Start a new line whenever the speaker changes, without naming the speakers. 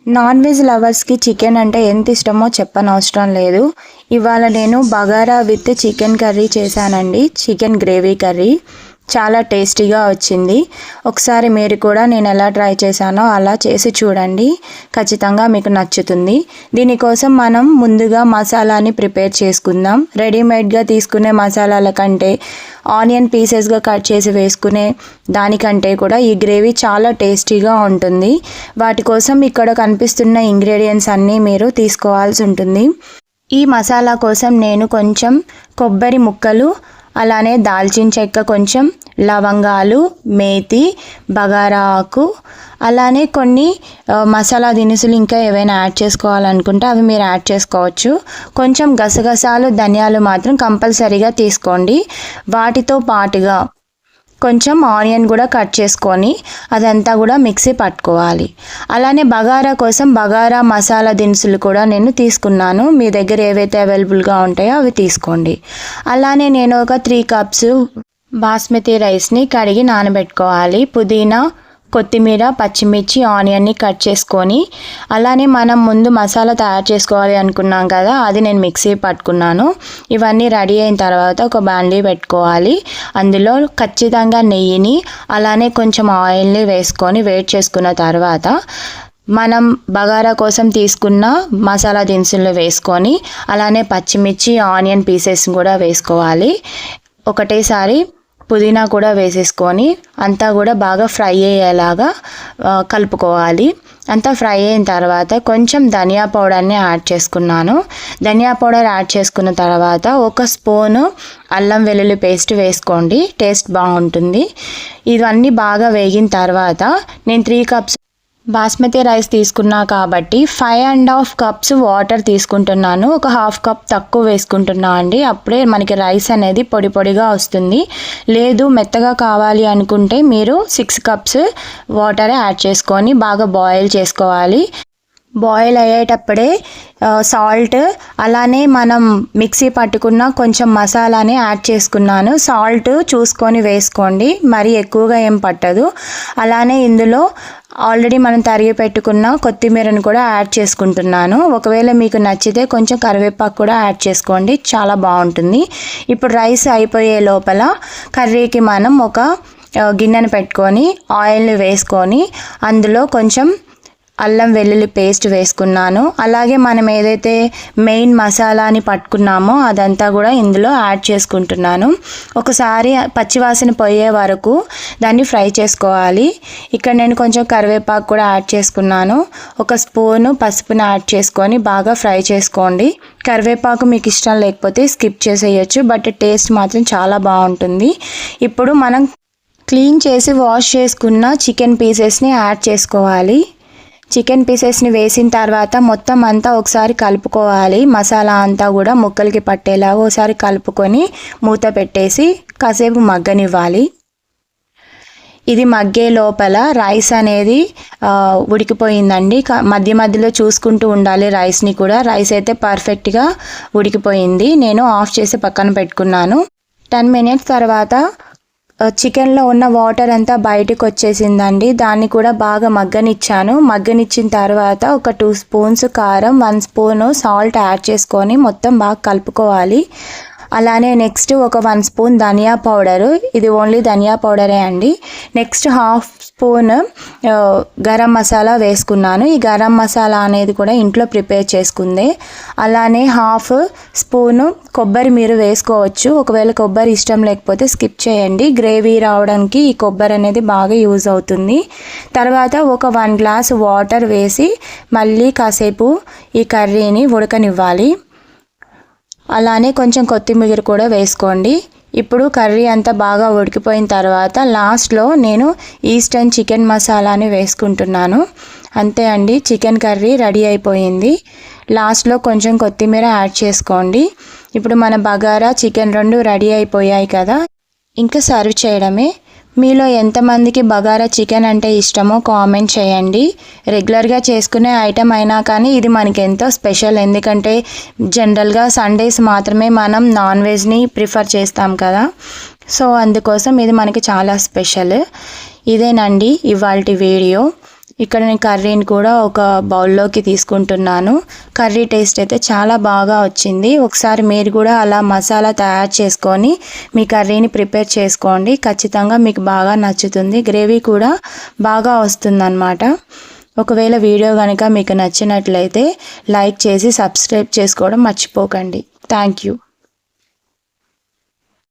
Non veg లవర్స్కి chicken అంటే ఎంత ఇష్టమో చెప్పనవసరం లేదు. ఇవాళ నేను బగారా విత్ చికెన్ కర్రీ చేశానండి. చికెన్ గ్రేవీ కర్రీ చాలా టేస్టీగా వచ్చింది. ఒకసారి మీరు కూడా నేను ఎలా ట్రై చేశానో అలా చేసి చూడండి, ఖచ్చితంగా మీకు నచ్చుతుంది. దీనికోసం మనం ముందుగా మసాలాని ప్రిపేర్ చేసుకుందాం. రెడీమేడ్గా తీసుకునే మసాలాల కంటే ఆనియన్ పీసెస్గా కట్ చేసి వేసుకునే దానికంటే కూడా ఈ గ్రేవీ చాలా టేస్టీగా ఉంటుంది. వాటి కోసం ఇక్కడ కనిపిస్తున్న ఇంగ్రీడియంట్స్ అన్నీ మీరు తీసుకోవాల్సి ఉంటుంది. ఈ మసాలా కోసం నేను కొంచెం కొబ్బరి ముక్కలు, అలానే దాల్చిన చెక్క, కొంచెం లవంగాలు, మేతి, బగారా ఆకు, అలానే కొన్ని మసాలా దినుసులు ఇంకా ఏవైనా యాడ్ చేసుకోవాలనుకుంటే అవి మీరు యాడ్ చేసుకోవచ్చు. కొంచెం గసగసాలు, ధనియాలు మాత్రం కంపల్సరీగా తీసుకోండి. వాటితో పాటుగా కొంచెం ఆనియన్ కూడా కట్ చేసుకొని అదంతా కూడా మిక్సీ పట్టుకోవాలి. అలానే బగారా కోసం బగారా మసాలా దినుసులు కూడా నేను తీసుకున్నాను. మీ దగ్గర ఏవైతే అవైలబుల్గా ఉంటాయో అవి తీసుకోండి. అలానే నేను ఒక 3 కప్స్ బాస్మతి రైస్ని కడిగి నానబెట్టుకోవాలి. పుదీనా, కొత్తిమీర, పచ్చిమిర్చి, ఆనియన్ని కట్ చేసుకొని, అలానే మనం ముందు మసాలా తయారు చేసుకోవాలి అనుకున్నాం కదా, అది నేను మిక్సీ పట్టుకున్నాను. ఇవన్నీ రెడీ అయిన తర్వాత ఒక బాండీ పెట్టుకోవాలి. అందులో ఖచ్చితంగా నెయ్యిని, అలానే కొంచెం ఆయిల్ని వేసుకొని వేడి చేసుకున్న తర్వాత మనం బగారా కోసం తీసుకున్న మసాలా దినుసులు వేసుకొని, అలానే పచ్చిమిర్చి, ఆనియన్ పీసెస్ కూడా వేసుకోవాలి. ఒకటేసారి పుదీనా కూడా వేసేసుకొని అంతా కూడా బాగా ఫ్రై అయ్యేలాగా కలుపుకోవాలి. అంతా ఫ్రై అయిన తర్వాత కొంచెం ధనియా పౌడర్ని యాడ్ చేసుకున్నాను. ధనియా పౌడర్ యాడ్ చేసుకున్న తర్వాత 1 స్పూను అల్లం వెల్లుల్లి పేస్ట్ వేసుకోండి, టేస్ట్ బాగుంటుంది. ఇవన్నీ బాగా వేగిన తర్వాత నేను 3 కప్స్ బాస్మతి రైస్ తీసుకున్నా కాబట్టి 5.5 కప్స్ వాటర్ తీసుకుంటున్నాను. ఒక 1/2 కప్ తక్కువ వేసుకుంటున్నా అండి. అప్పుడే మనకి రైస్ అనేది పొడి పొడిగా వస్తుంది. లేదు మెత్తగా కావాలి అనుకుంటే మీరు 6 కప్స్ వాటర్ యాడ్ చేసుకొని బాగా బాయిల్ చేసుకోవాలి. బాయిల్ అయ్యేటప్పుడే సాల్ట్, అలానే మనం మిక్సీ పట్టుకున్న కొంచెం మసాలాని యాడ్ చేసుకున్నాను. సాల్ట్ చూసుకొని వేసుకోండి, మరీ ఎక్కువగా ఏం పట్టదు. అలానే ఇందులో ఆల్రెడీ మనం తరిగి పెట్టుకున్న కొత్తిమీరను కూడా యాడ్ చేసుకుంటున్నాను. ఒకవేళ మీకు నచ్చితే కొంచెం కరివేపాకు కూడా యాడ్ చేసుకోండి, చాలా బాగుంటుంది. ఇప్పుడు రైస్ అయిపోయే లోపల కర్రీకి మనం ఒక గిన్నెను పెట్టుకొని ఆయిల్ని వేసుకొని అందులో కొంచెం అల్లం వెల్లుల్లి పేస్ట్ వేసుకున్నాను. అలాగే మనం ఏదైతే మెయిన్ మసాలాని పట్టుకున్నామో అదంతా కూడా ఇందులో యాడ్ చేసుకుంటున్నాను. ఒకసారి పచ్చివాసన పోయే వరకు దాన్ని ఫ్రై చేసుకోవాలి. ఇక్కడ నేను కొంచెం కరివేపాకు కూడా యాడ్ చేసుకున్నాను. 1 స్పూను పసుపుని యాడ్ చేసుకొని బాగా ఫ్రై చేసుకోండి. కరివేపాకు మీకు ఇష్టం లేకపోతే స్కిప్ చేసేయచ్చు, బట్ టేస్ట్ మాత్రం చాలా బాగుంటుంది. ఇప్పుడు మనం క్లీన్ చేసి వాష్ చేసుకున్న చికెన్ పీసెస్ని యాడ్ చేసుకోవాలి. చికెన్ పీసెస్ని వేసిన తర్వాత మొత్తం అంతా ఒకసారి కలుపుకోవాలి. మసాలా అంతా కూడా ముక్కలకి పట్టేలాగా ఒకసారి కలుపుకొని మూత పెట్టేసి కాసేపు మగ్గనివ్వాలి. ఇది మగ్గే లోపల రైస్ అనేది ఉడికిపోయిందండి. మధ్య మధ్యలో చూసుకుంటూ ఉండాలి రైస్ని కూడా. రైస్ అయితే పర్ఫెక్ట్గా ఉడికిపోయింది. నేను ఆఫ్ చేసి పక్కన పెట్టుకున్నాను. 10 మినిట్స్ తర్వాత చికెన్లో ఉన్న వాటర్ అంతా బయటకు వచ్చేసిందండి. దాన్ని కూడా బాగా మగ్గనిచ్చాను. మగ్గనిచ్చిన తర్వాత ఒక 2 స్పూన్స్ కారం, 1 స్పూను సాల్ట్ యాడ్ చేసుకొని మొత్తం బాగా కలుపుకోవాలి. అలానే నెక్స్ట్ ఒక 1 స్పూన్ ధనియా పౌడరు, ఇది ఓన్లీ ధనియా పౌడరే అండి. నెక్స్ట్ 1/2 స్పూన్ గరం మసాలా వేసుకున్నాను. ఈ గరం మసాలా అనేది కూడా ఇంట్లో ప్రిపేర్ చేసుకుందే. అలానే 1/2 స్పూను కొబ్బరి మీరు వేసుకోవచ్చు. ఒకవేళ కొబ్బరి ఇష్టం లేకపోతే స్కిప్ చేయండి. గ్రేవీ రావడానికి ఈ కొబ్బరి అనేది బాగా యూజ్ అవుతుంది. తర్వాత ఒక 1 గ్లాస్ వాటర్ వేసి మళ్ళీ కాసేపు ఈ కర్రీని ఉడకనివ్వాలి. అలానే కొంచెం కొత్తిమీర కూడా వేసుకోండి. ఇప్పుడు కర్రీ అంతా బాగా ఉడికిపోయిన తర్వాత లాస్ట్లో నేను ఈస్టర్న్ చికెన్ మసాలాని వేసుకుంటున్నాను. అంతే అండి, చికెన్ కర్రీ రెడీ అయిపోయింది. లాస్ట్లో కొంచెం కొత్తిమీర యాడ్ చేసుకోండి. ఇప్పుడు మన బగారా, చికెన్ 2 రెడీ అయిపోయాయి కదా, ఇంకా సర్వ్ చేయడమే. మీలో ఎంతమందికి బగారా చికెన్ అంటే ఇష్టమో కామెంట్ చేయండి. రెగ్యులర్గా చేసుకునే ఐటెం అయినా కానీ ఇది మనకి ఎంతో స్పెషల్. ఎందుకంటే జనరల్గా సండేస్ మాత్రమే మనం నాన్ వెజ్ని ప్రిఫర్ చేస్తాం కదా, సో అందుకోసం ఇది మనకి చాలా స్పెషల్. ఇదేనండి ఇవాల్టి వీడియో. ఇక్కడ నేను కర్రీని కూడా ఒక బౌల్లోకి తీసుకుంటున్నాను. కర్రీ టేస్ట్ అయితే చాలా బాగా వచ్చింది. ఒకసారి మీరు కూడా అలా మసాలా తయారు చేసుకొని మీ కర్రీని ప్రిపేర్ చేసుకోండి. ఖచ్చితంగా మీకు బాగా నచ్చుతుంది. గ్రేవీ కూడా బాగా వస్తుందన్నమాట. ఒకవేళ వీడియో కనుక మీకు నచ్చినట్లయితే లైక్ చేసి సబ్స్క్రైబ్ చేసుకోవడం మర్చిపోకండి. Thank you.